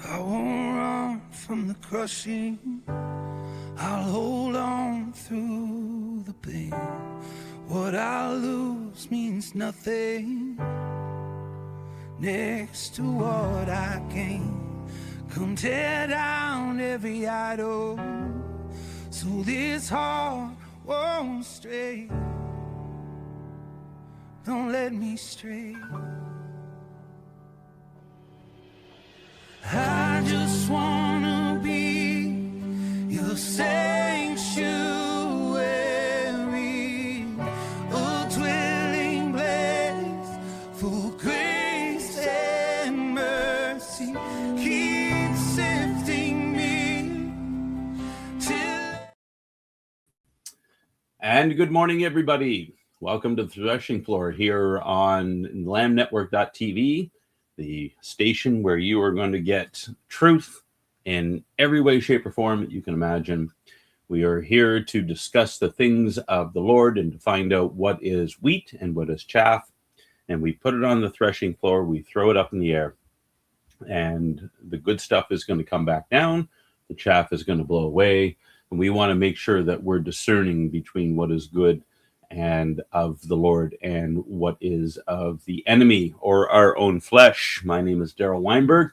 I won't run from the crushing. I'll hold on through the pain. What I lose means nothing next to what I gain. Come tear down every idol so this heart won't stray. Don't let me stray. I just wanna be your sanctuary, a dwelling place for grace and mercy. Keep sifting me till. And good morning, everybody. Welcome to the Threshing Floor here on lamnetwork.tv, the station where you are going to get truth in every way, shape, or form that you can imagine. We are here to discuss the things of the Lord and to find out what is wheat and what is chaff. And we put it on the threshing floor, we throw it up in the air, and the good stuff is going to come back down, the chaff is going to blow away, and we want to make sure that we're discerning between what is good and of the Lord and what is of the enemy or our own flesh. My name is Darryl Weinberg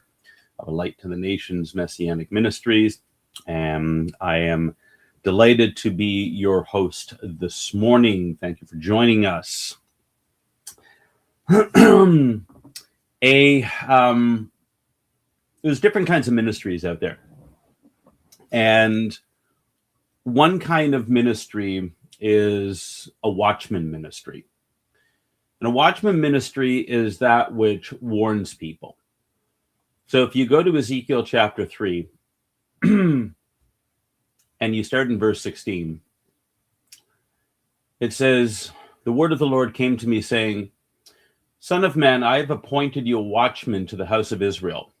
of Light to the Nations Messianic Ministries, and I am delighted to be your host this morning. Thank you for joining us. There's different kinds of ministries out there, and one kind of ministry is a watchman ministry. And a watchman ministry is that which warns people. So if you go to Ezekiel chapter 3 and you start in verse 16, it says, "The word of the Lord came to me saying, Son of man, I have appointed you a watchman to the house of Israel.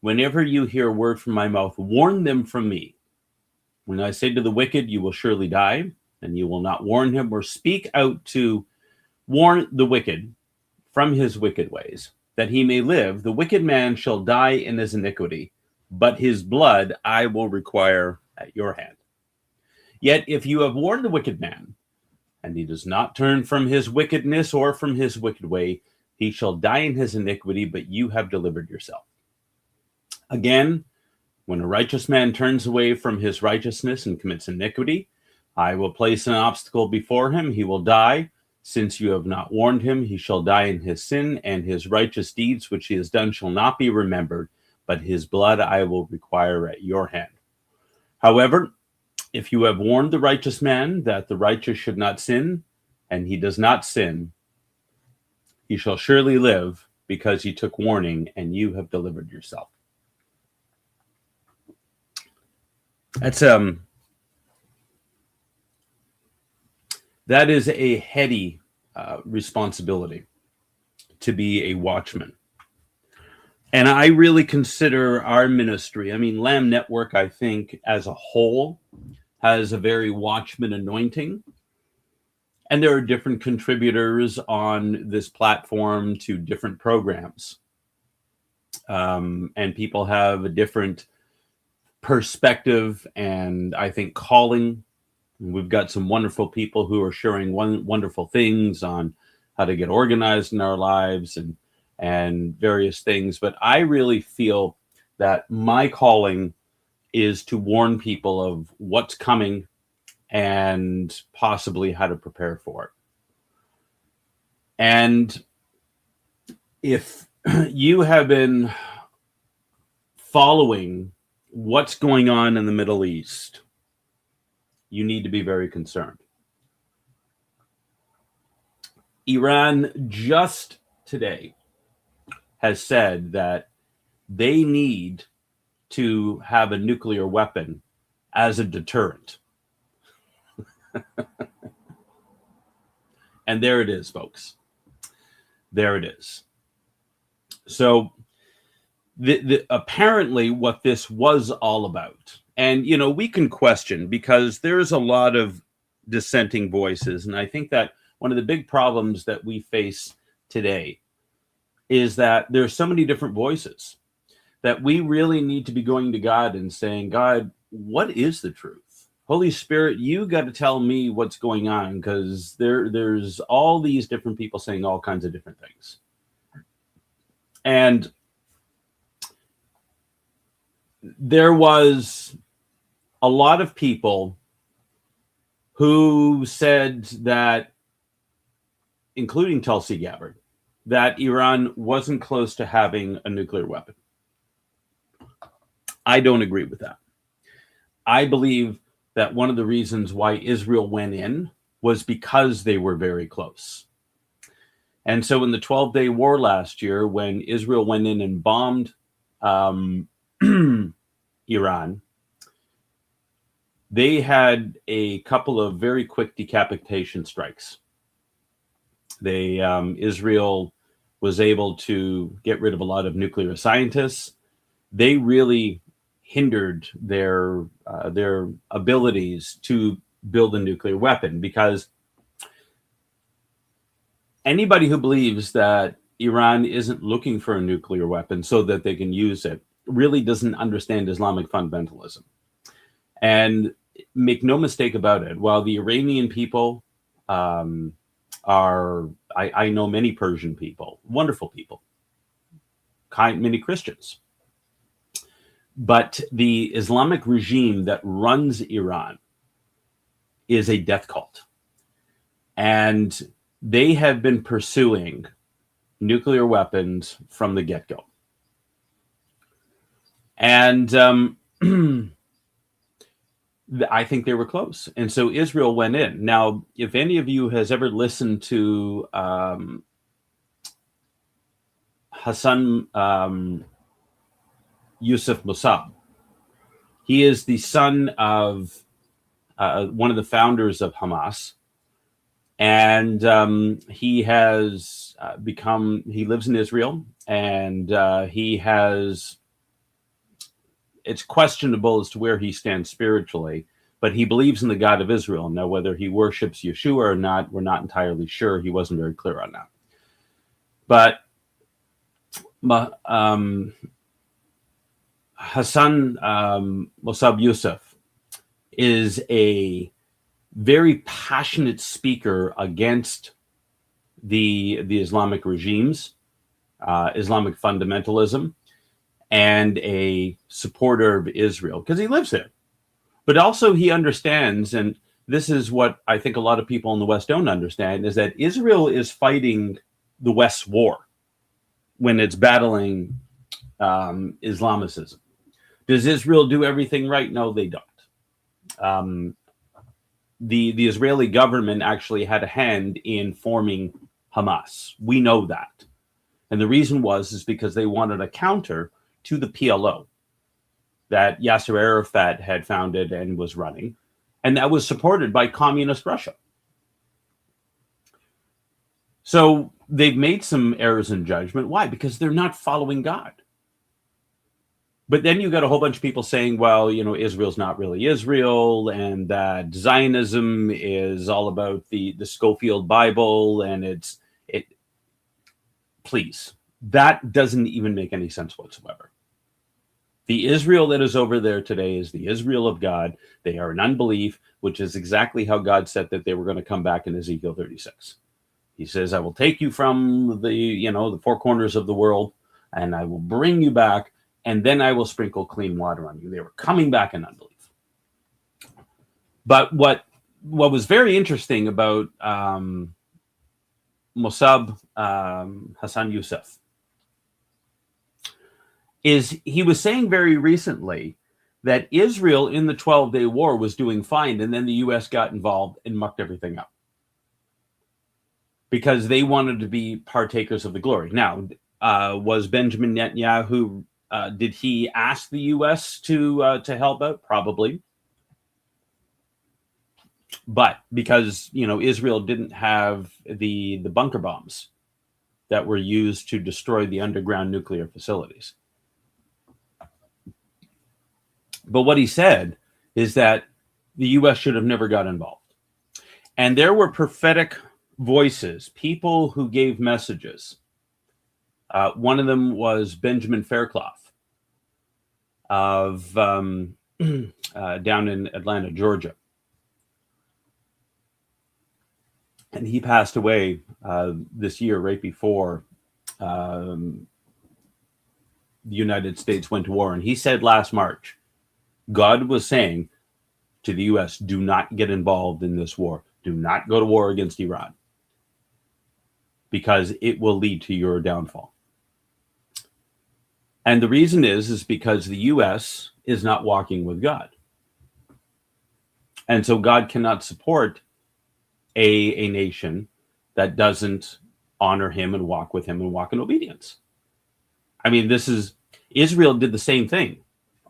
Whenever you hear a word from my mouth, warn them from me. When I say to the wicked, you will surely die, and you will not warn him or speak out to warn the wicked from his wicked ways, that he may live. The wicked man shall die in his iniquity, but his blood I will require at your hand. Yet if you have warned the wicked man, and he does not turn from his wickedness or from his wicked way, he shall die in his iniquity, but you have delivered yourself. Again, when a righteous man turns away from his righteousness and commits iniquity, I will place an obstacle before him. He will die. Since you have not warned him, he shall die in his sin, and his righteous deeds which he has done shall not be remembered, but his blood I will require at your hand. However, if you have warned the righteous man that the righteous should not sin, and he does not sin, he shall surely live, because he took warning, and you have delivered yourself." That is a heady responsibility to be a watchman. And I really consider our ministry, Lamb Network, I think, as a whole, has a very watchman anointing. And there are different contributors on this platform to different programs. And people have a different perspective and, I think, calling. We've got some wonderful people who are sharing wonderful things on how to get organized in our lives and various things. But I really feel that my calling is to warn people of what's coming and possibly how to prepare for it. And if you have been following what's going on in the Middle East, you need to be very concerned. Iran just today has said that they need to have a nuclear weapon as a deterrent. And there it is, folks. There it is. So apparently what this was all about, and we can question, because there's a lot of dissenting voices, and I think that one of the big problems that we face today is that there's so many different voices that we really need to be going to God and saying, God, what is the truth? Holy Spirit, you got to tell me what's going on, because there's all these different people saying all kinds of different things. And there was a lot of people who said that, including Tulsi Gabbard, that Iran wasn't close to having a nuclear weapon. I don't agree with that. I believe that one of the reasons why Israel went in was because they were very close. And so in the 12-day war last year, when Israel went in and bombed Iran, they had a couple of very quick decapitation strikes. Israel was able to get rid of a lot of nuclear scientists. They really hindered their abilities to build a nuclear weapon, because anybody who believes that Iran isn't looking for a nuclear weapon so that they can use it really doesn't understand Islamic fundamentalism. And make no mistake about it, while the Iranian people I know many Persian people, wonderful people, many Christians. But the Islamic regime that runs Iran is a death cult. And they have been pursuing nuclear weapons from the get-go. And I think they were close. And so Israel went in. Now, if any of you has ever listened to Hassan Yusuf Mossab, he is the son of one of the founders of Hamas. And he has he lives in Israel, and it's questionable as to where he stands spiritually, but he believes in the God of Israel. Now, whether he worships Yeshua or not, we're not entirely sure. He wasn't very clear on that. But Hassan Mossab Yusuf is a very passionate speaker against the Islamic regimes, Islamic fundamentalism, and a supporter of Israel, because he lives there. But also he understands, and this is what I think a lot of people in the West don't understand, is that Israel is fighting the West's war when it's battling Islamicism. Does Israel do everything right? No, they don't. The Israeli government actually had a hand in forming Hamas. We know that. And the reason is because they wanted a counter to the PLO that Yasser Arafat had founded and was running. And that was supported by communist Russia. So they've made some errors in judgment. Why? Because they're not following God. But then you got a whole bunch of people saying, well, Israel's not really Israel, and that Zionism is all about the Schofield Bible, and please, that doesn't even make any sense whatsoever. The Israel that is over there today is the Israel of God. They are in unbelief, which is exactly how God said that they were going to come back in Ezekiel 36. He says, I will take you from the four corners of the world, and I will bring you back, and then I will sprinkle clean water on you. They were coming back in unbelief. But what was very interesting about Mossab Hassan Yusuf is he was saying very recently that Israel in the 12-day war was doing fine, and then the U.S. got involved and mucked everything up because they wanted to be partakers of the glory. Now, was Benjamin Netanyahu, did he ask the U.S. to help out? Probably. But because, Israel didn't have the bunker bombs that were used to destroy the underground nuclear facilities. But what he said is that the U.S. should have never got involved. And there were prophetic voices, people who gave messages. One of them was Benjamin Fairclough, of down in Atlanta, Georgia. And he passed away this year, right before the United States went to war. And he said last March, God was saying to the U.S., do not get involved in this war. Do not go to war against Iran, because it will lead to your downfall. And the reason is because the U.S. is not walking with God. And so God cannot support a nation that doesn't honor him and walk with him and walk in obedience. I mean, Israel did the same thing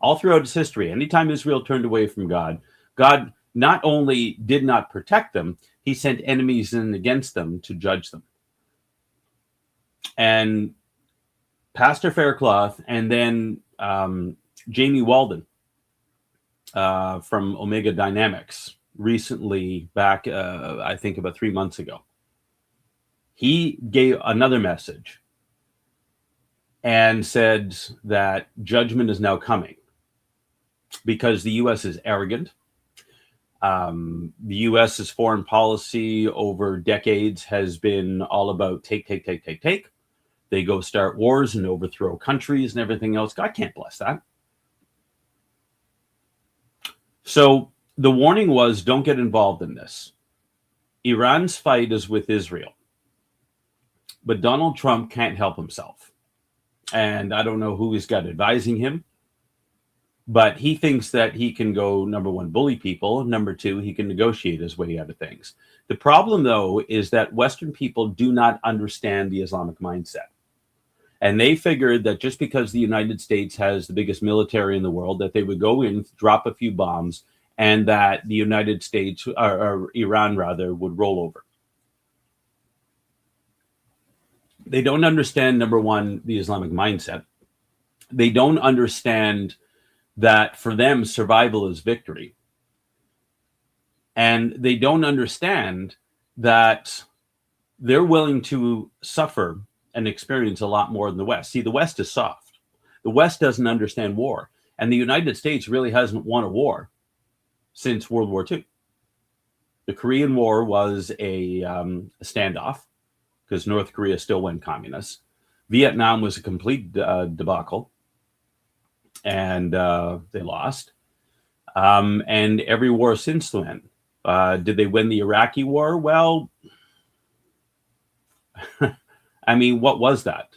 all throughout its history. Anytime Israel turned away from God, God not only did not protect them, he sent enemies in against them to judge them. And Pastor Faircloth and then Jamie Walden from Omega Dynamics recently, back I think about 3 months ago, he gave another message and said that judgment is now coming because the U.S. is arrogant. The U.S.'s foreign policy over decades has been all about take. They go start wars and overthrow countries and everything else. God can't bless that. So the warning was, don't get involved in this. Iran's fight is with Israel. But Donald Trump can't help himself. And I don't know who he's got advising him, but he thinks that he can go, number one, bully people. Number two, he can negotiate his way out of things. The problem, though, is that Western people do not understand the Islamic mindset. And they figured that just because the United States has the biggest military in the world, that they would go in, drop a few bombs, and that the United States, or Iran rather, would roll over. They don't understand, number one, the Islamic mindset. They don't understand that for them, survival is victory. And they don't understand that they're willing to suffer and experience a lot more than the West. See, the West is soft. The West doesn't understand war. And the United States really hasn't won a war since World War II. The Korean War was a standoff because North Korea still went communist. Vietnam was a complete debacle, and they lost. And every war since then. Did they win the Iraqi war? Well, I mean, what was that?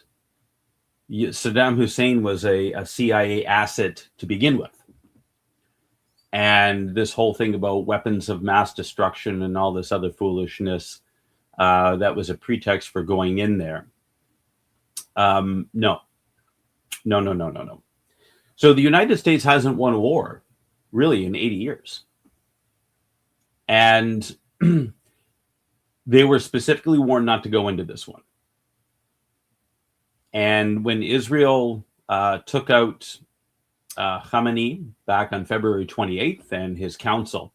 Saddam Hussein was a CIA asset to begin with. And this whole thing about weapons of mass destruction and all this other foolishness, that was a pretext for going in there. No. So the United States hasn't won a war, really, in 80 years. And they were specifically warned not to go into this one. And when Israel took out Khamenei back on February 28th and his council,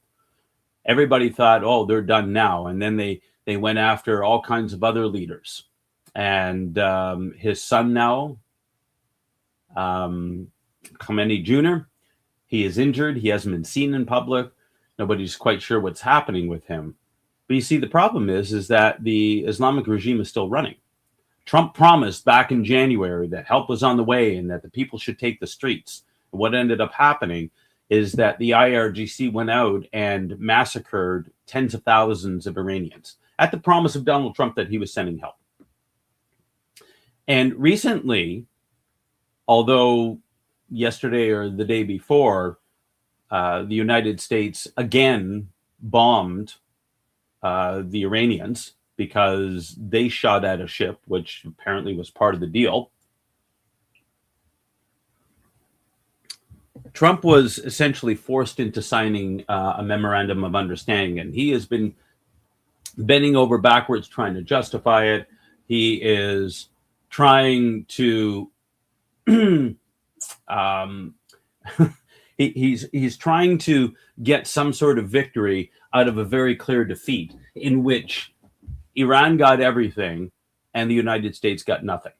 everybody thought, oh, they're done now. And then they went after all kinds of other leaders. And his son now, Khamenei Jr., he is injured. He hasn't been seen in public. Nobody's quite sure what's happening with him. But you see, the problem is that the Islamic regime is still running. Trump promised back in January that help was on the way and that the people should take the streets. And what ended up happening is that the IRGC went out and massacred tens of thousands of Iranians at the promise of Donald Trump that he was sending help. And recently, although yesterday or the day before, the United States again bombed the Iranians because they shot at a ship, which apparently was part of the deal. Trump was essentially forced into signing a memorandum of understanding, and he has been bending over backwards trying to justify it. He is trying to he's trying to get some sort of victory out of a very clear defeat in which Iran got everything and the United States got nothing.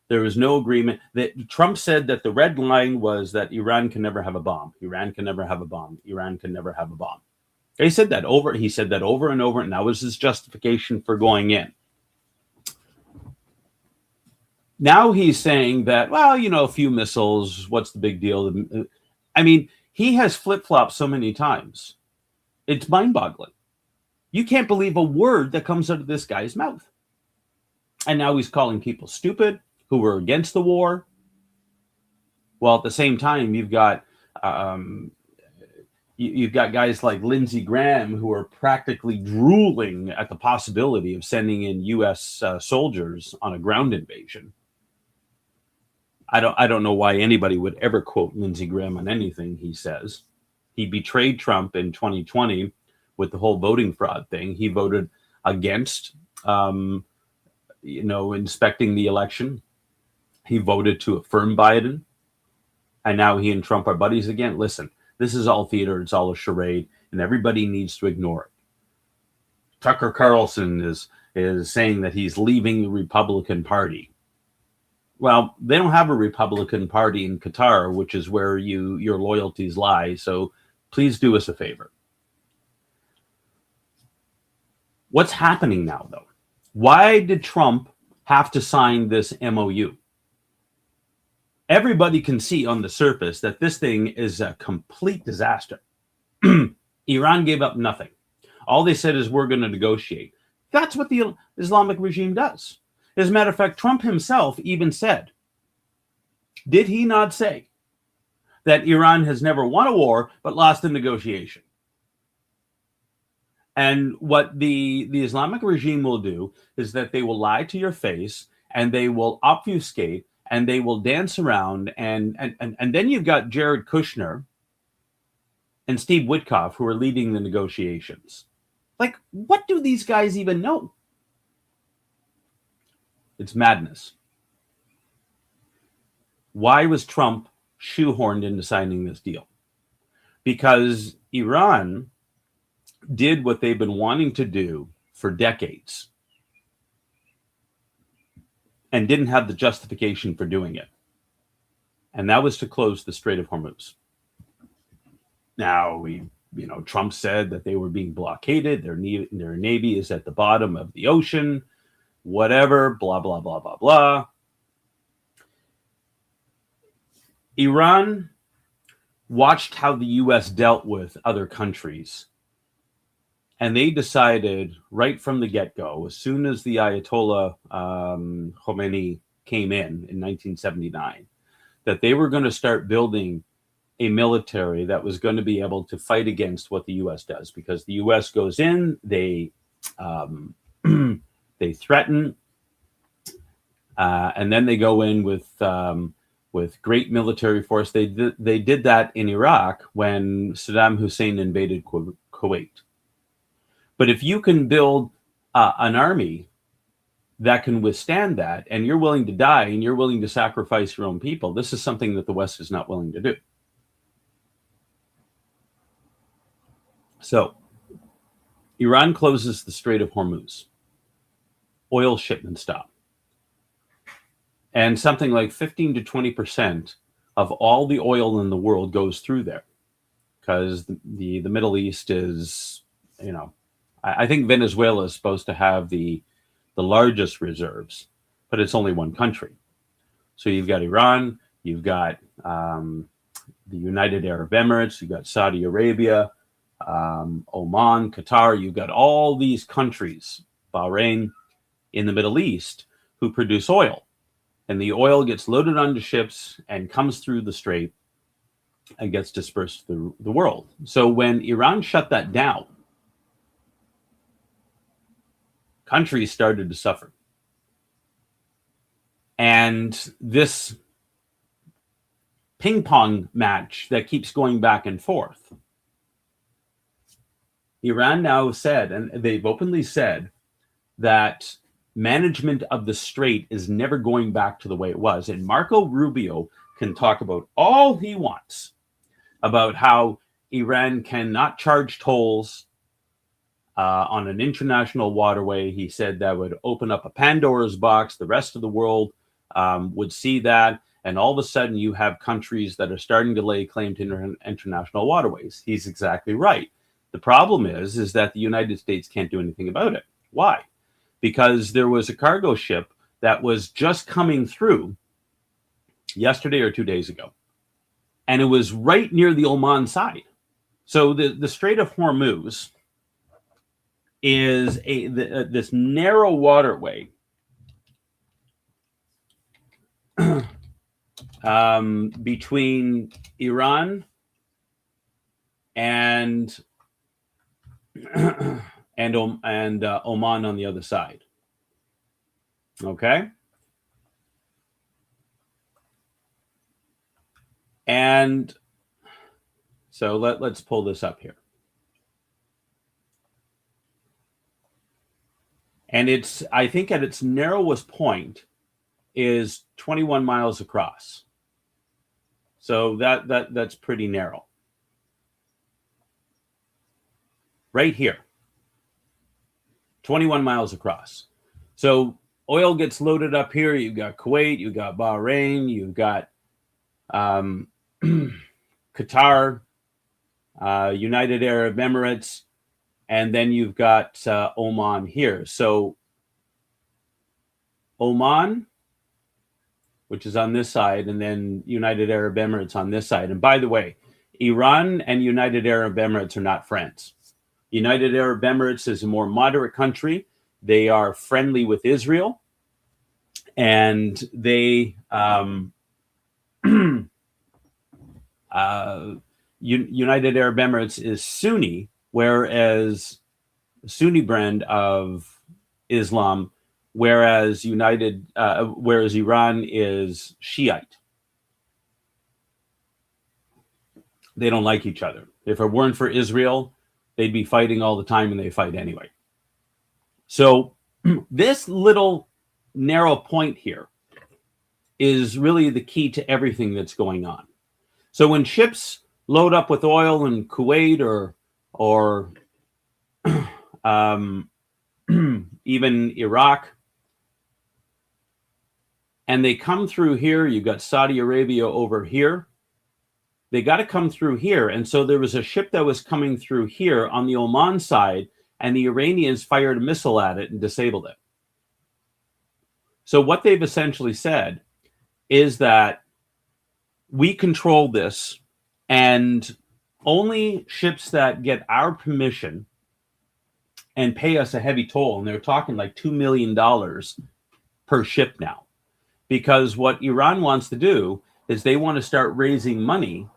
There was no agreement. That Trump said that the red line was that Iran can never have a bomb. Iran can never have a bomb. Iran can never have a bomb. He said that over and over, and that was his justification for going in. Now he's saying that, well, a few missiles, what's the big deal? I mean, he has flip-flopped so many times. It's mind-boggling. You can't believe a word that comes out of this guy's mouth. And now he's calling people stupid who were against the war. Well, at the same time, you've got guys like Lindsey Graham who are practically drooling at the possibility of sending in U.S. soldiers on a ground invasion. I don't know why anybody would ever quote Lindsey Graham on anything he says. He betrayed Trump in 2020 with the whole voting fraud thing. He voted against, inspecting the election. He voted to affirm Biden. And now he and Trump are buddies again. Listen, this is all theater. It's all a charade, and everybody needs to ignore it. Tucker Carlson is saying that he's leaving the Republican Party. Well, they don't have a Republican Party in Qatar, which is where your loyalties lie. So please do us a favor. What's happening now, though? Why did Trump have to sign this MOU? Everybody can see on the surface that this thing is a complete disaster. Iran gave up nothing. All they said is, we're going to negotiate. That's what the Islamic regime does. As a matter of fact, Trump himself even said, did he not say that Iran has never won a war but lost a negotiation? And what the Islamic regime will do is that they will lie to your face, and they will obfuscate, and they will dance around. And then you've got Jared Kushner and Steve Witkoff who are leading the negotiations. Like, what do these guys even know? It's madness. Why was Trump shoehorned into signing this deal? Because Iran did what they've been wanting to do for decades and didn't have the justification for doing it. And that was to close the Strait of Hormuz. Now, Trump said that they were being blockaded. Their navy is at the bottom of the ocean. Whatever, blah, blah, blah, blah, blah. Iran watched how the U.S. dealt with other countries. And they decided right from the get-go, as soon as the Ayatollah Khomeini came in 1979, that they were going to start building a military that was going to be able to fight against what the U.S. does. Because the U.S. goes in, they they threaten, and then they go in with great military force. They did that in Iraq when Saddam Hussein invaded Kuwait. But if you can build an army that can withstand that, and you're willing to die, and you're willing to sacrifice your own people, this is something that the West is not willing to do. So, Iran closes the Strait of Hormuz. Oil shipments stop. And something like 15 to 20% of all the oil in the world goes through there. Because the Middle East is, I think Venezuela is supposed to have the largest reserves, but it's only one country. So you've got Iran, you've got the United Arab Emirates, you've got Saudi Arabia, Oman, Qatar. You've got all these countries, Bahrain, in the Middle East, who produce oil. And the oil gets loaded onto ships and comes through the strait and gets dispersed through the world. So when Iran shut that down, countries started to suffer. And this ping pong match that keeps going back and forth, Iran now said, and they've openly said, that management of the strait is never going back to the way it was. And Marco Rubio can talk about all he wants about how Iran cannot charge tolls on an international waterway. He said that would open up a Pandora's box. The rest of the world would see that. And all of a sudden, you have countries that are starting to lay claim to international waterways. He's exactly right. The problem is that the United States can't do anything about it. Why? Because there was a cargo ship that was just coming through yesterday or 2 days ago, and it was right near the Oman side. So the Strait of Hormuz is this narrow waterway between Iran and Oman on the other side. Okay, and so let's pull this up here, and it's, I think at its narrowest point is 21 miles across. So that's pretty narrow. Right here, 21 miles across. So oil gets loaded up here. You've got Kuwait, you've got Bahrain, you've got Qatar, United Arab Emirates, and then you've got Oman here. So Oman, which is on this side, and then United Arab Emirates on this side. And by the way, Iran and United Arab Emirates are not friends. United Arab Emirates is a more moderate country. They are friendly with Israel, and they United Arab Emirates is Sunni, whereas Sunni brand of Islam, whereas Iran is Shiite. They don't like each other. If it weren't for Israel, they'd be fighting all the time, and they fight anyway. So this little narrow point here is really the key to everything that's going on. So when ships load up with oil in Kuwait or even Iraq, and they come through here, you've got Saudi Arabia over here. They got to come through here. And so there was a ship that was coming through here on the Oman side, and the Iranians fired a missile at it and disabled it. So what they've essentially said is that we control this, and only ships that get our permission and pay us a heavy toll, and they're talking like $2 million per ship now. Because what Iran wants to do is they want to start raising money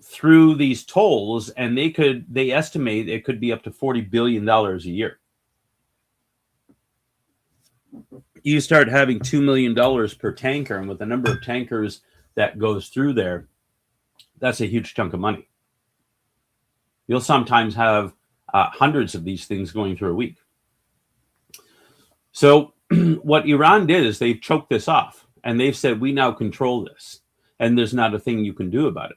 through these tolls, and they estimate it could be up to $40 billion a year. You start having $2 million per tanker, and with the number of tankers that goes through there, that's a huge chunk of money. You'll sometimes have hundreds of these things going through a week. So what Iran did is they've choked this off, and they've said, we now control this, and there's not a thing you can do about it.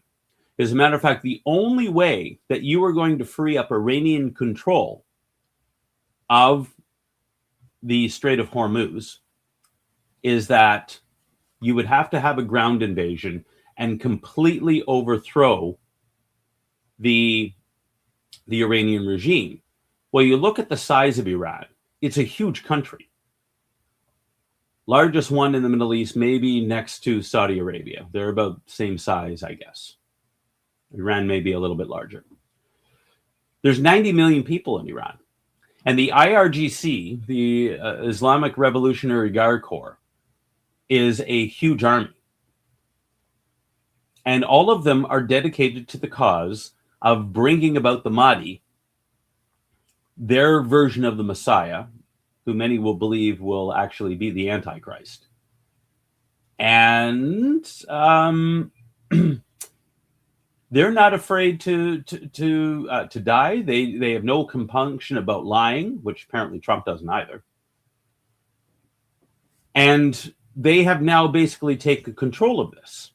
As a matter of fact, the only way that you are going to free up Iranian control of the Strait of Hormuz is that you would have to have a ground invasion and completely overthrow the Iranian regime. Well, you look at the size of Iran, it's a huge country. Largest one in the Middle East, maybe next to Saudi Arabia. They're about the same size, I guess. Iran may be a little bit larger. There's 90 million people in Iran. And the IRGC, the Islamic Revolutionary Guard Corps, is a huge army. And all of them are dedicated to the cause of bringing about the Mahdi, their version of the Messiah, who many will believe will actually be the Antichrist. And they're not afraid to die. They have no compunction about lying, which apparently Trump doesn't either. And they have now basically taken control of this.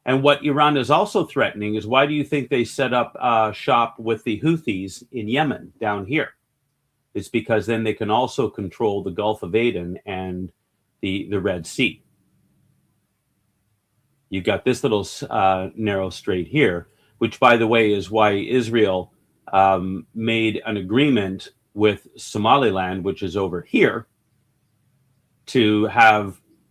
And what Iran is also threatening is, why do you think they set up shop with the Houthis in Yemen down here? It's because then they can also control the Gulf of Aden and the Red Sea. You've got this little narrow strait here, which, by the way, is why Israel made an agreement with Somaliland, which is over here, to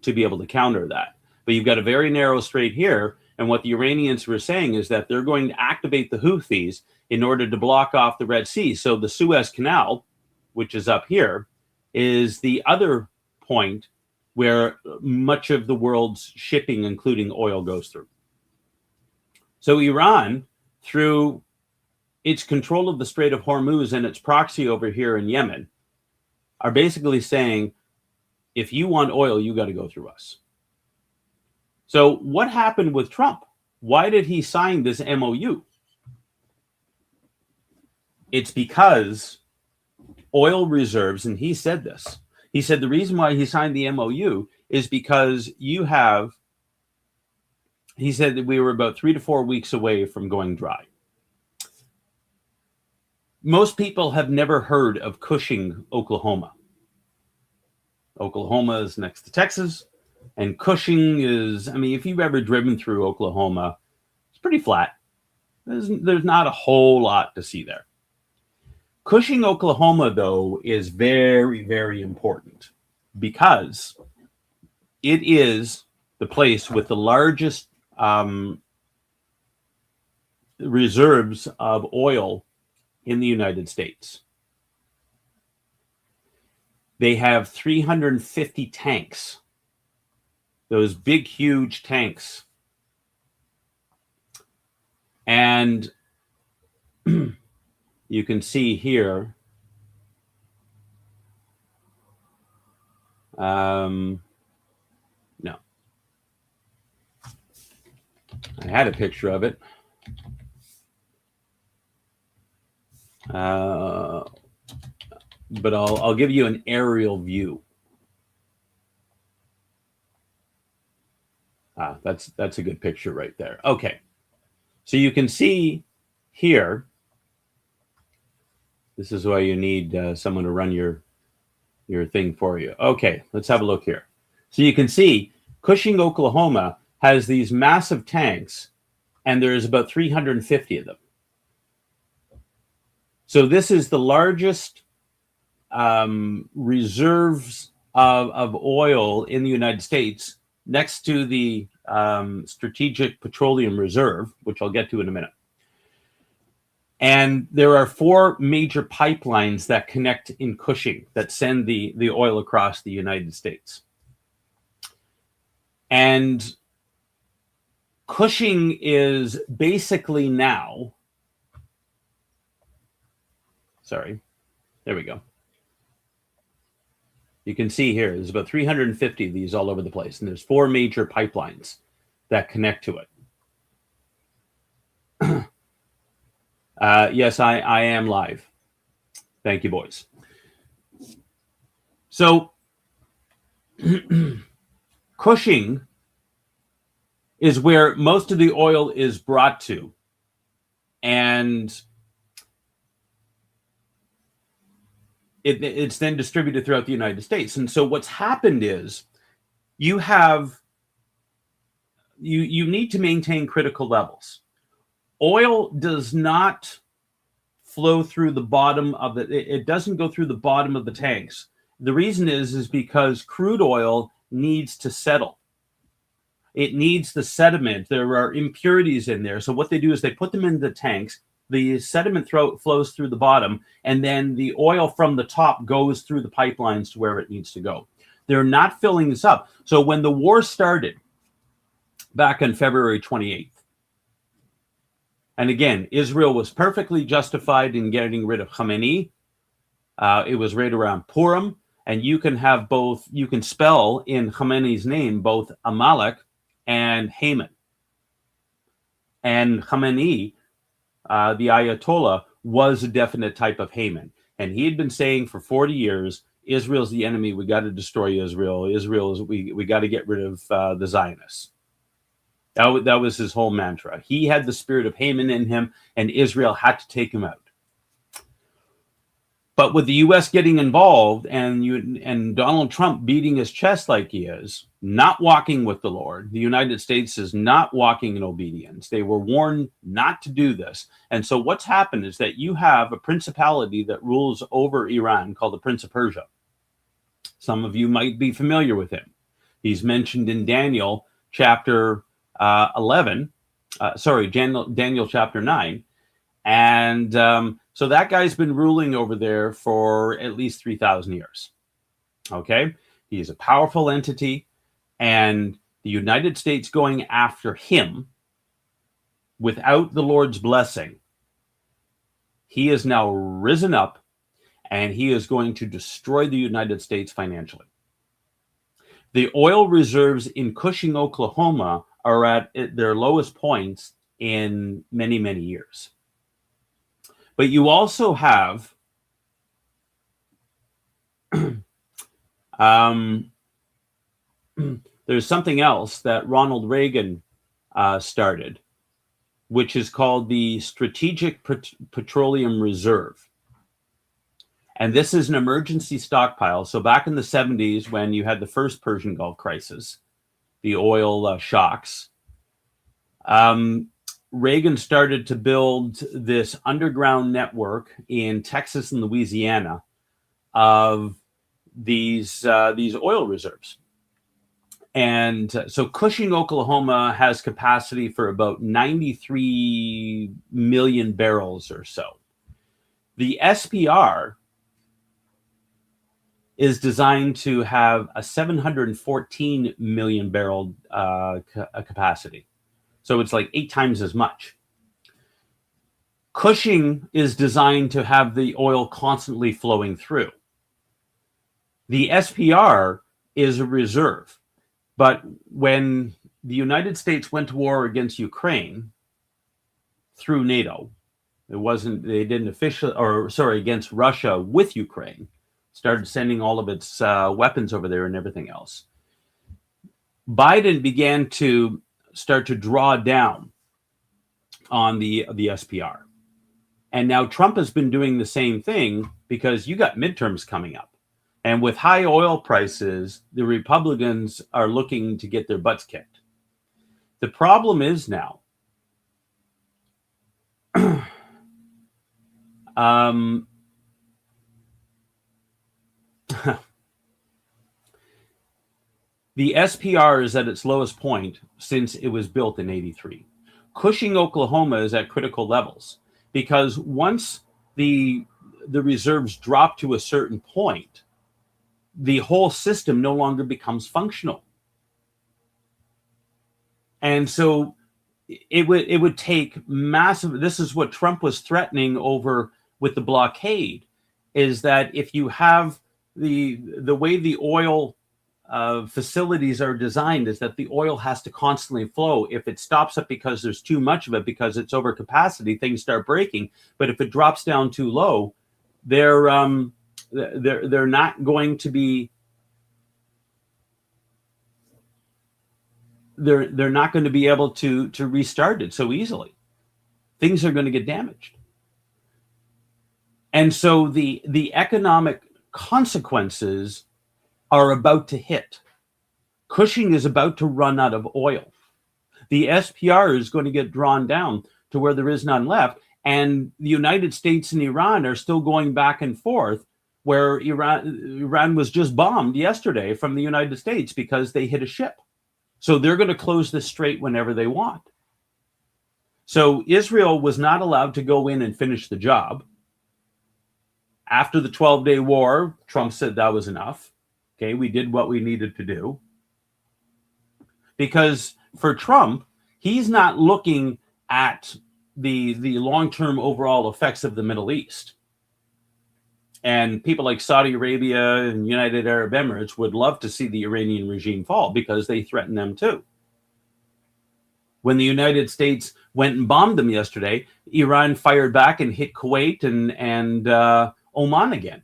be able to counter that. But you've got a very narrow strait here, and what the Iranians were saying is that they're going to activate the Houthis in order to block off the Red Sea. So the Suez Canal, which is up here, is the other point where much of the world's shipping, including oil, goes through. So Iran, through its control of the Strait of Hormuz and its proxy over here in Yemen, are basically saying, if you want oil, you got to go through us. So what happened with Trump? Why did he sign this MOU? It's because oil reserves, and he said this, he said the reason why he signed the MOU is because he said that we were about 3 to 4 weeks away from going dry. Most people have never heard of Cushing, Oklahoma. Oklahoma is next to Texas, and Cushing is, I mean, if you've ever driven through Oklahoma, it's pretty flat. There's not a whole lot to see there. Cushing, Oklahoma, though, is very, very important because it is the place with the largest reserves of oil in the United States. They have 350 tanks, those big, huge tanks. And you can see here, no, I had a picture of it. But I'll give you an aerial view. That's a good picture right there. Okay, so you can see here. This is why you need someone to run your thing for you. Okay, let's have a look here. So you can see Cushing, Oklahoma has these massive tanks, and there's about 350 of them. So this is the largest reserves of oil in the United States, next to the Strategic Petroleum Reserve, which I'll get to in a minute. And there are 4 major pipelines that connect in Cushing that send the oil across the United States. And Cushing is basically now, sorry, there we go. You can see here, there's about 350 of these all over the place, and there's 4 major pipelines that connect to it. Yes, I am live. Thank you, boys. So, Cushing is where most of the oil is brought to, and it's then distributed throughout the United States. And so what's happened is you need to maintain critical levels. Oil does not flow through the bottom of it doesn't go through the bottom of the tanks. The reason is because crude oil needs to settle. It needs the sediment. There are impurities in there. So what they do is they put them in the tanks. The sediment flows through the bottom, and then the oil from the top goes through the pipelines to where it needs to go. They're not filling this up. So when the war started back on February 28th, and again, Israel was perfectly justified in getting rid of Khamenei. It was right around Purim, and you can have both, you can spell in Khamenei's name both Amalek and Haman. And Khamenei, the Ayatollah, was a definite type of Haman. And he had been saying for 40 years, Israel's the enemy. We got to destroy Israel. We got to get rid of the Zionists. That was his whole mantra. He had the spirit of Haman in him, and Israel had to take him out. But with the U.S. getting involved and Donald Trump beating his chest like he is, not walking with the Lord, the United States is not walking in obedience. They were warned not to do this. And so what's happened is that you have a principality that rules over Iran called the Prince of Persia. Some of you might be familiar with him. He's mentioned in Daniel chapter 11, Daniel chapter 9. And so that guy's been ruling over there for at least 3,000 years. Okay? He is a powerful entity, and the United States going after him without the Lord's blessing, he is now risen up, and he is going to destroy the United States financially. The oil reserves in Cushing, Oklahoma are at their lowest points in many, many years. But you also have there's something else that Ronald Reagan started, which is called the Strategic Petroleum Reserve. And this is an emergency stockpile. So back in the 70s, when you had the first Persian Gulf crisis, the oil shocks, Reagan started to build this underground network in Texas and Louisiana of these oil reserves. And so Cushing, Oklahoma has capacity for about 93 million barrels or so. The SPR is designed to have a 714 million barrel capacity. So it's like 8 times as much. Cushing is designed to have the oil constantly flowing through. The SPR is a reserve. But when the United States went to war against Ukraine through NATO, against Russia with Ukraine, started sending all of its weapons over there and everything else. Biden began to start to draw down on the SPR. And now Trump has been doing the same thing because you got midterms coming up. And with high oil prices, the Republicans are looking to get their butts kicked. The problem is now, the SPR is at its lowest point since it was built in 83. Cushing, Oklahoma is at critical levels because once the reserves drop to a certain point, the whole system no longer becomes functional. And so it would take massive, this is what Trump was threatening over with the blockade, is that if you have the way the oil facilities are designed is that the oil has to constantly flow. If it stops up because there's too much of it, because it's over capacity, things start breaking. But if it drops down too low, they're not going to be they're not going to be able to restart it so easily. Things are going to get damaged. And so the economic consequences are about to hit. Cushing is about to run out of oil. The SPR is going to get drawn down to where there is none left. And the United States and Iran are still going back and forth, where Iran was just bombed yesterday from the United States because they hit a ship. So they're going to close the strait whenever they want. So Israel was not allowed to go in and finish the job. After the 12-day war, Trump said that was enough. Okay, we did what we needed to do. Because for Trump, he's not looking at the long-term overall effects of the Middle East. And people like Saudi Arabia and United Arab Emirates would love to see the Iranian regime fall because they threaten them too. When the United States went and bombed them yesterday, Iran fired back and hit Kuwait and Oman again.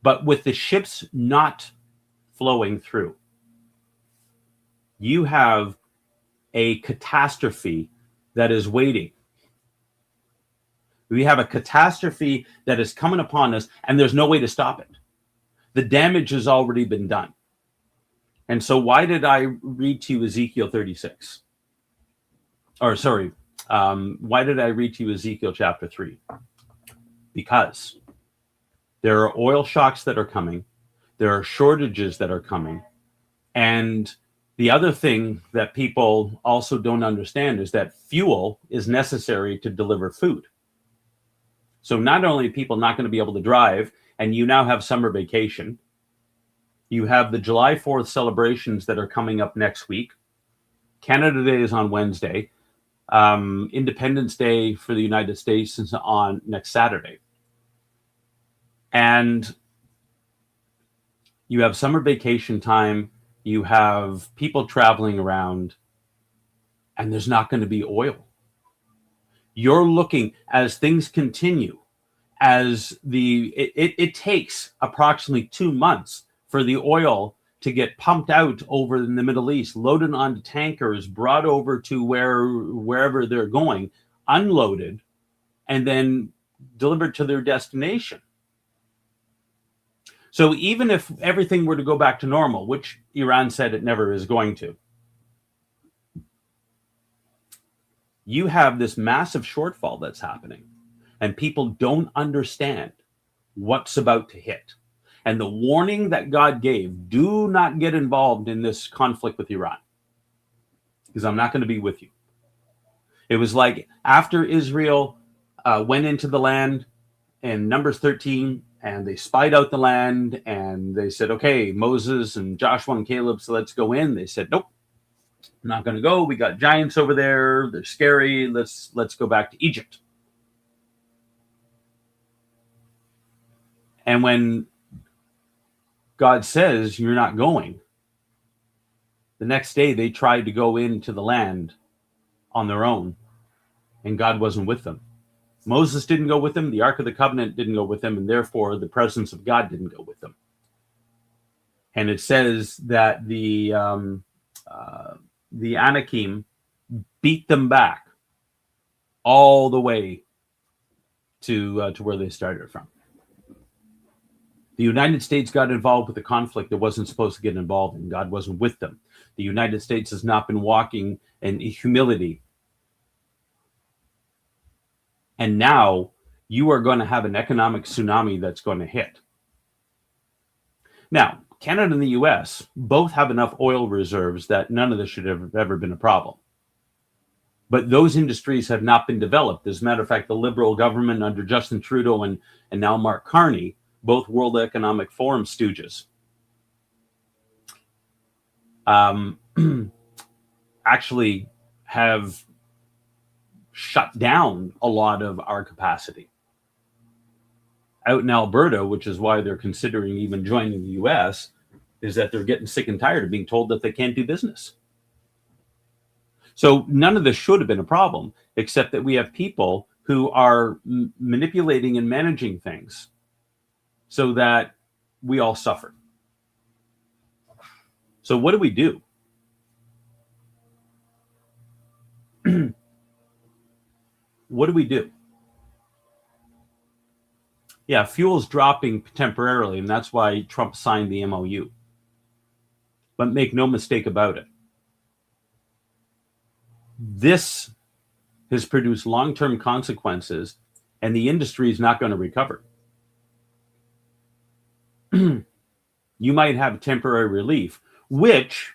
But with the ships not flowing through, you have a catastrophe that is waiting. We have a catastrophe that is coming upon us, and there's no way to stop it. The damage has already been done. And so why did I read to you Ezekiel 36? Or sorry, why did I read to you Ezekiel chapter 3? Because there are oil shocks that are coming. There are shortages that are coming. And the other thing that people also don't understand is that fuel is necessary to deliver food. So not only are people not going to be able to drive, and you now have summer vacation, you have the July 4th celebrations that are coming up next week. Canada Day is on Wednesday. Independence Day for the United States is on next Saturday. And you have summer vacation time. You have people traveling around, and there's not going to be oil. You're looking, as things continue, as it takes approximately 2 months for the oil to get pumped out over in the Middle East, loaded onto tankers, brought over to wherever they're going, unloaded, and then delivered to their destination. So even if everything were to go back to normal, which Iran said it never is going to, you have this massive shortfall that's happening, and people don't understand what's about to hit. And the warning that God gave, do not get involved in this conflict with Iran, because I'm not going to be with you. It was like after Israel went into the land in Numbers 13, and they spied out the land, and they said, okay, Moses and Joshua and Caleb, so let's go in. They said, nope, I'm not going to go. We got giants over there. They're scary. Let's go back to Egypt. And when God says you're not going, the next day they tried to go into the land on their own, and God wasn't with them. Moses didn't go with them. The Ark of the Covenant didn't go with them, and therefore the presence of God didn't go with them. And it says that the Anakim beat them back all the way to where they started from. The United States got involved with a conflict that wasn't supposed to get involved in. God wasn't with them. The United States has not been walking in humility. And now you are going to have an economic tsunami that's going to hit. Now, Canada and the US both have enough oil reserves that none of this should have ever been a problem. But those industries have not been developed. As a matter of fact, the Liberal government under Justin Trudeau and now Mark Carney, both World Economic Forum stooges, actually have shut down a lot of our capacity. Out in Alberta, which is why they're considering even joining the US, is that they're getting sick and tired of being told that they can't do business. So none of this should have been a problem, except that we have people who are manipulating and managing things so that we all suffer. So what do we do? What do we do? Yeah, fuel's dropping temporarily, and that's why Trump signed the MOU. But make no mistake about it. This has produced long-term consequences, and the industry is not going to recover. You might have temporary relief, which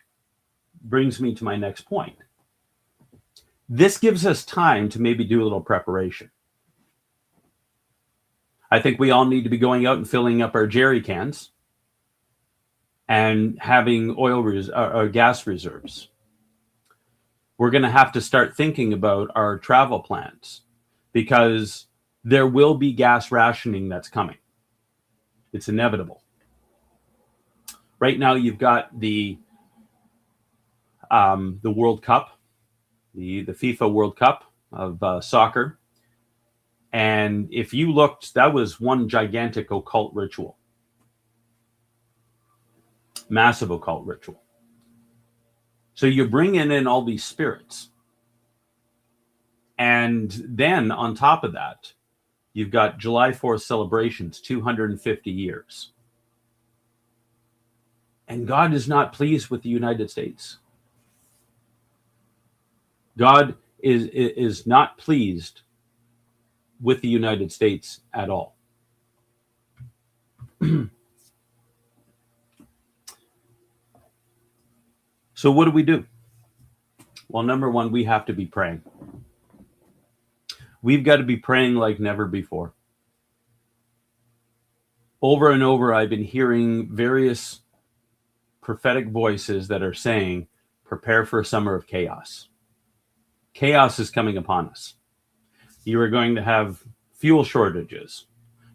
brings me to my next point. This gives us time to maybe do a little preparation. I think we all need to be going out and filling up our jerry cans and having oil or gas reserves. We're going to have to start thinking about our travel plans because there will be gas rationing that's coming. It's inevitable. Right now, you've got the World Cup, the FIFA World Cup of soccer. And if you looked, that was one gigantic occult ritual. Massive occult ritual. So you're bringing in all these spirits. And then on top of that, You've got July 4th celebrations, 250 years. And God is not pleased with the United States. God is not pleased with the United States at all. So what do we do? Well, number one, we have to be praying. We've got to be praying like never before. Over and over, I've been hearing various prophetic voices that are saying, prepare for a summer of chaos. Chaos is coming upon us. You are going to have fuel shortages.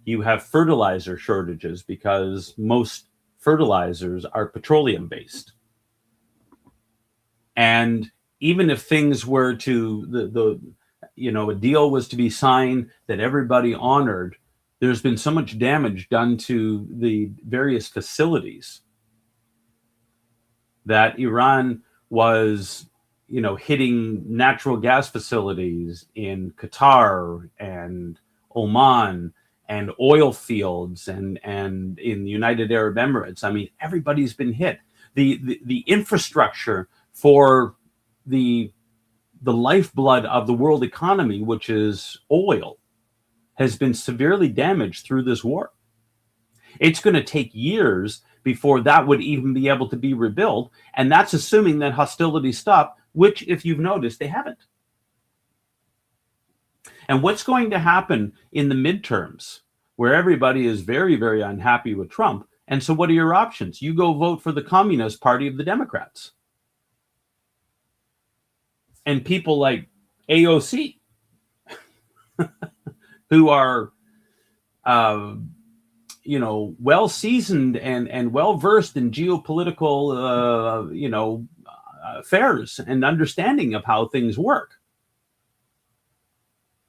You have fertilizer shortages because most fertilizers are petroleum based. And even if things were to, a deal was to be signed that everybody honored, there's been so much damage done to the various facilities that Iran was, hitting natural gas facilities in Qatar and Oman and oil fields and in the United Arab Emirates. I mean, everybody's been hit. The infrastructure for the lifeblood of the world economy, which is oil, has been severely damaged through this war. It's going to take years before that would even be able to be rebuilt. And that's assuming that hostilities stop, which, if you've noticed, they haven't. And what's going to happen in the midterms, where everybody is very, very unhappy with Trump? And so what are your options? You go vote for the Communist Party of the Democrats. And people like AOC, who are, well seasoned and well versed in geopolitical, affairs and understanding of how things work.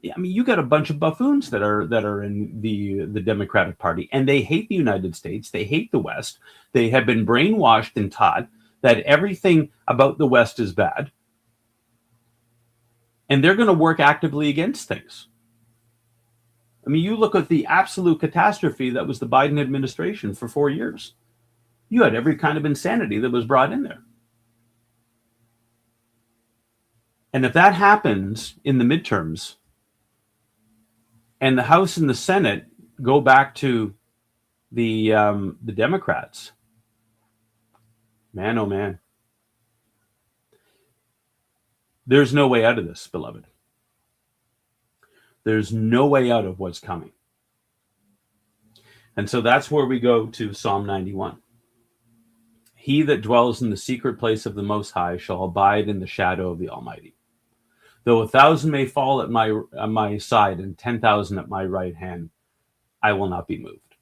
Yeah, I mean, you got a bunch of buffoons that are in the Democratic Party, and they hate the United States. They hate the West. They have been brainwashed and taught that everything about the West is bad, and they're going to work actively against things. I mean, you look at the absolute catastrophe that was the Biden administration for 4 years. You had every kind of insanity that was brought in there. And if that happens in the midterms, and the House and the Senate go back to the Democrats, man, oh man, there's no way out of this, beloved. There's no way out of what's coming. And so that's where we go to Psalm 91. He that dwells in the secret place of the Most High shall abide in the shadow of the Almighty. Though 1,000 may fall at my side and 10,000 at my right hand, I will not be moved.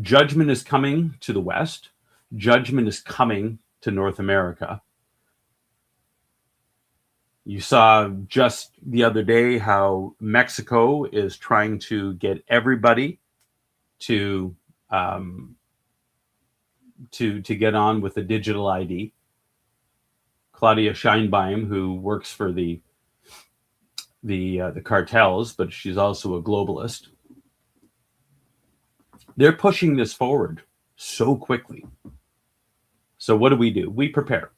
Judgment is coming to the West. Judgment is coming to North America. You saw just the other day how Mexico is trying to get everybody to get on with a digital ID. Claudia Scheinbein, who works for the cartels, but she's also a globalist. They're pushing this forward so quickly. So what do? We prepare.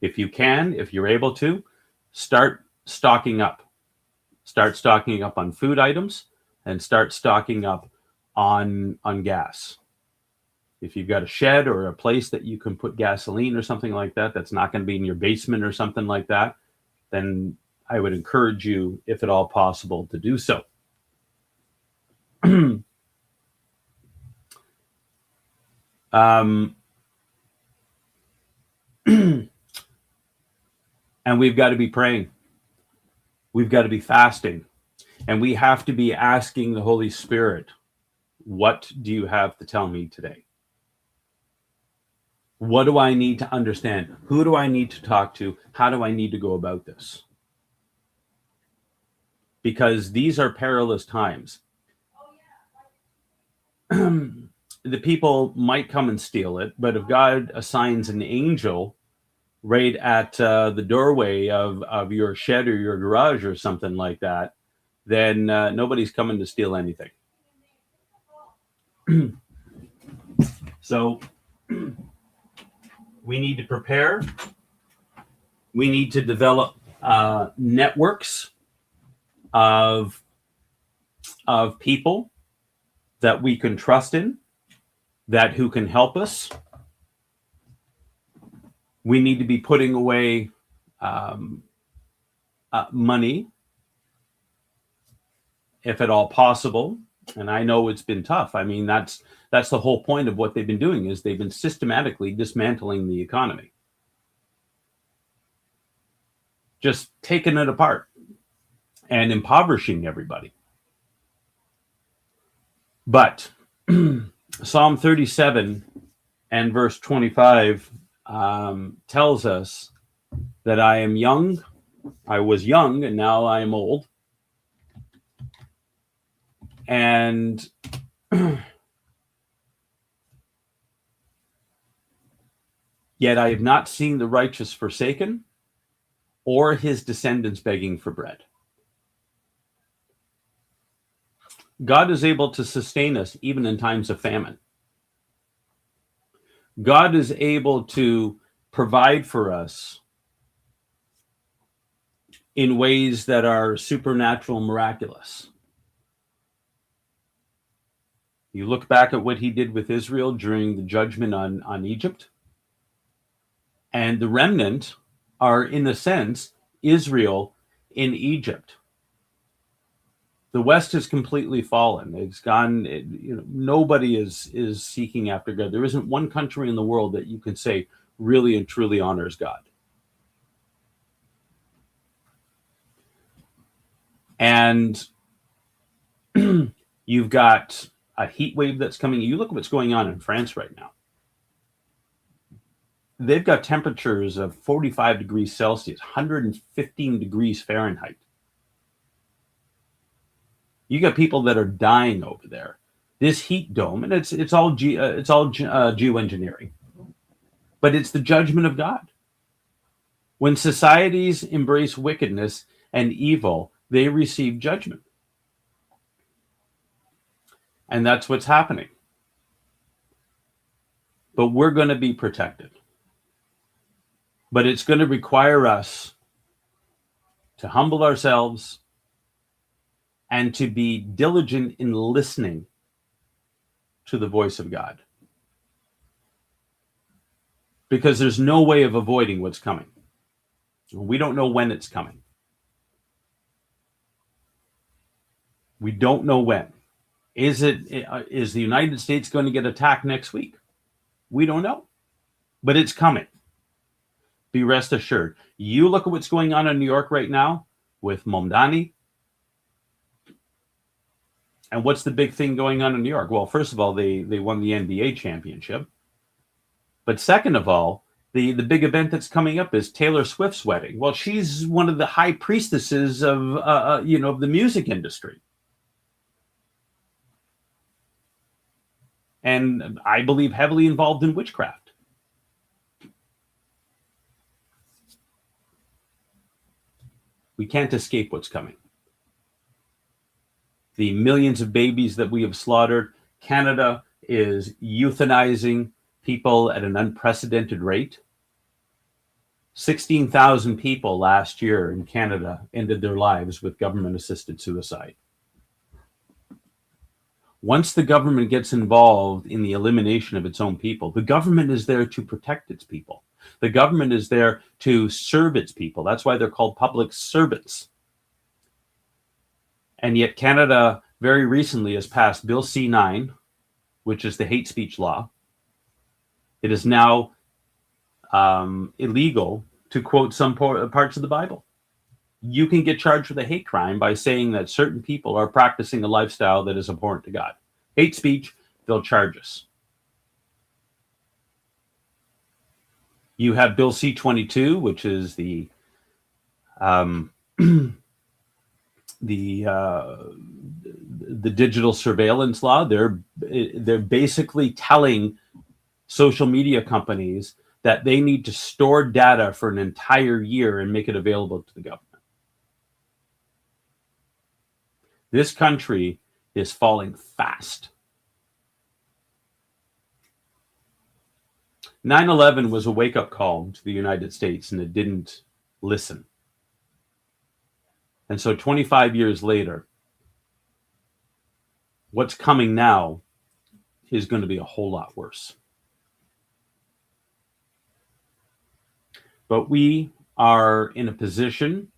If you can, if you're able to, start stocking up. Start stocking up on food items and start stocking up on gas. If you've got a shed or a place that you can put gasoline or something like that, that's not going to be in your basement or something like that, then I would encourage you, if at all possible, to do so. And we've got to be praying. We've got to be fasting. And we have to be asking the Holy Spirit, what do you have to tell me today? What do I need to understand? Who do I need to talk to? How do I need to go about this? Because these are perilous times. The people might come and steal it, but if God assigns an angel right at the doorway of your shed or your garage or something like that, then nobody's coming to steal anything. So we need to prepare. We need to develop networks of people that we can trust in, who can help us. We need to be putting away money, if at all possible. And I know it's been tough. I mean, that's the whole point of what they've been doing, is they've been systematically dismantling the economy, just taking it apart and impoverishing everybody. But Psalm 37 and verse 25 tells us that I was young, and now I am old. And yet I have not seen the righteous forsaken, or his descendants begging for bread. God is able to sustain us even in times of famine. God is able to provide for us in ways that are supernatural, miraculous. You look back at what he did with Israel during the judgment on Egypt, and the remnant are, in a sense, Israel in Egypt. The West has completely fallen. It's gone. Nobody is seeking after God. There isn't one country in the world that you can say really and truly honors God. And you've got a heat wave that's coming. You look at what's going on in France right now. They've got temperatures of 45 degrees Celsius, 115 degrees Fahrenheit. You got people that are dying over there. This heat dome, and it's all geoengineering, but it's the judgment of God. When societies embrace wickedness and evil, they receive judgment, and that's what's happening. But we're going to be protected. But it's going to require us to humble ourselves and to be diligent in listening to the voice of God. Because there's no way of avoiding what's coming. We don't know when it's coming. We don't know when. Is the United States going to get attacked next week? We don't know. But it's coming. Be rest assured. You look at what's going on in New York right now with Momdani. And what's the big thing going on in New York? Well, first of all, they won the NBA championship. But second of all, the big event that's coming up is Taylor Swift's wedding. Well, she's one of the high priestesses of the music industry. And I believe heavily involved in witchcraft. We can't escape what's coming. The millions of babies that we have slaughtered. Canada is euthanizing people at an unprecedented rate. 16,000 people last year in Canada ended their lives with government-assisted suicide. Once the government gets involved in the elimination of its own people, the government is there to protect its people. The government is there to serve its people. That's why they're called public servants. And yet Canada very recently has passed Bill C-9, which is the hate speech law. It is now illegal to quote some parts of the Bible. You can get charged with a hate crime by saying that certain people are practicing a lifestyle that is abhorrent to God. Hate speech, they'll charge us. You have Bill C-22, which is the digital surveillance law. They're basically telling social media companies that they need to store data for an entire year and make it available to the government. This country is falling fast. 9/11 was a wake-up call to the United States, and it didn't listen. And so 25 years later, what's coming now is going to be a whole lot worse. But we are in a position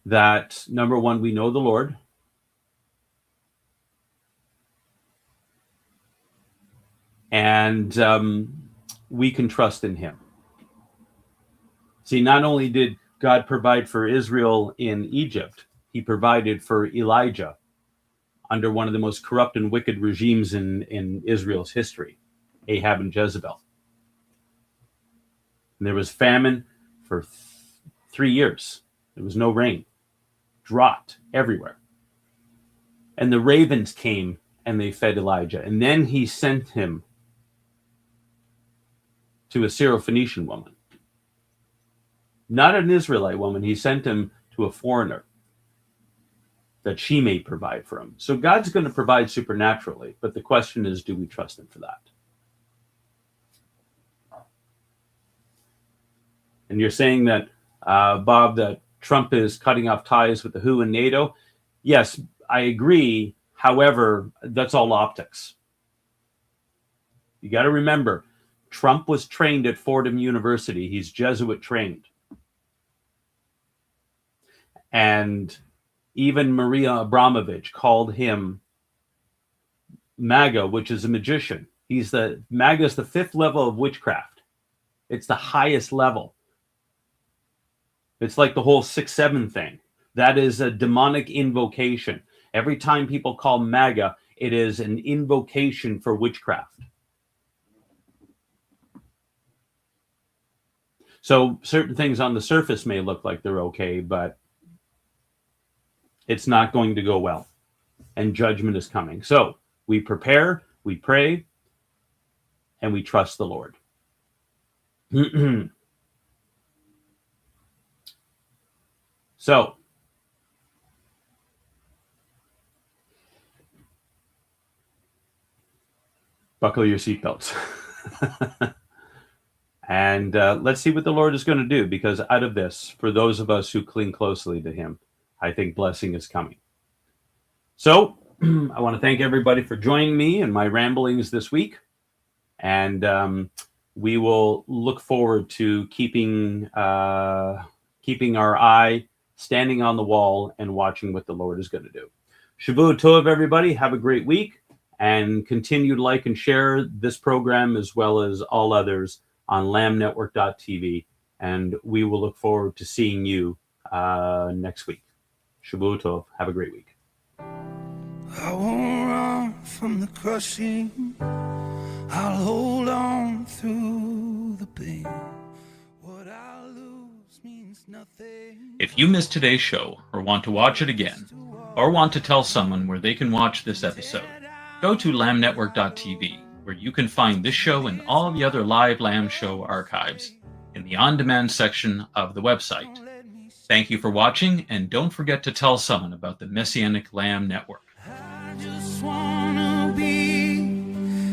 that, number one, we know the Lord. And we can trust in him. See, not only did God provide for Israel in Egypt, he provided for Elijah under one of the most corrupt and wicked regimes in Israel's history, Ahab and Jezebel. And there was famine for 3 years. There was no rain, drought everywhere. And the ravens came and they fed Elijah. And then he sent him to a Syrophoenician woman. Not an Israelite woman. He sent him to a foreigner that she may provide for him. So God's going to provide supernaturally, but the question is, do we trust him for that? And you're saying that, Bob, that Trump is cutting off ties with the WHO and NATO. Yes, I agree. However, that's all optics. You got to remember, Trump was trained at Fordham University. He's Jesuit trained. And even Maria Abramovich called him MAGA, which is a magician. MAGA is the 5th level of witchcraft. It's the highest level. It's like the whole 6-7 thing. That is a demonic invocation. Every time people call MAGA, it is an invocation for witchcraft. So certain things on the surface may look like they're okay, but it's not going to go well. And judgment is coming. So we prepare, we pray, and we trust the Lord. So, buckle your seatbelts. And let's see what the Lord is going to do, because out of this, for those of us who cling closely to him, I think blessing is coming. So I want to thank everybody for joining me in my ramblings this week. And we will look forward to keeping our eye standing on the wall and watching what the Lord is going to do. Shavua Tov, everybody. Have a great week, and continue to like and share this program as well as all others on lamnetwork.tv. And we will look forward to seeing you next week. Shavua Tov. Have a great week. I won't run from the crushing. I'll hold on through the pain. What I lose means nothing. If you missed today's show, or want to watch it again, or want to tell someone where they can watch this episode, go to lamnetwork.tv, where you can find this show and all the other live Lamb Show archives in the on-demand section of the website. Thank you for watching, and don't forget to tell someone about the Messianic Lamb Network. I just wanna be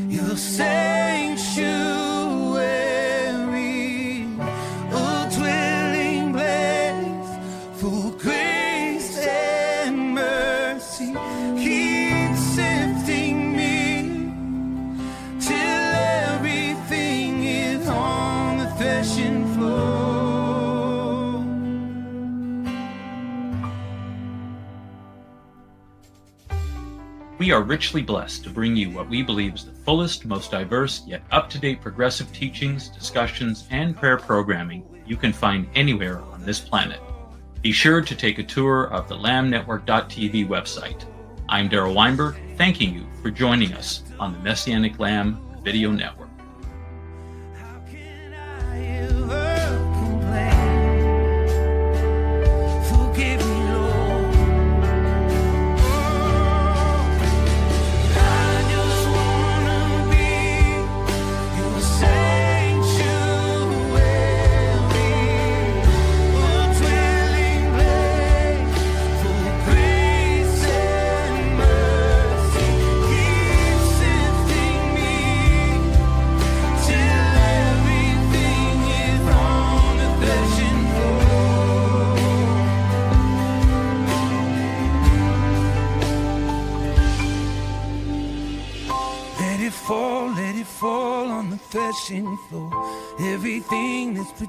your sanctuary, a dwelling place for grace and mercy. Keep sifting me till everything is on the threshing floor. We are richly blessed to bring you what we believe is the fullest, most diverse, yet up-to-date progressive teachings, discussions, and prayer programming you can find anywhere on this planet. Be sure to take a tour of the lamnetwork.tv website. I'm Darryl Weinberg, thanking you for joining us on the Messianic Lamb Video Network. Sanctuary. let it fall on the threshing floor. Everything that's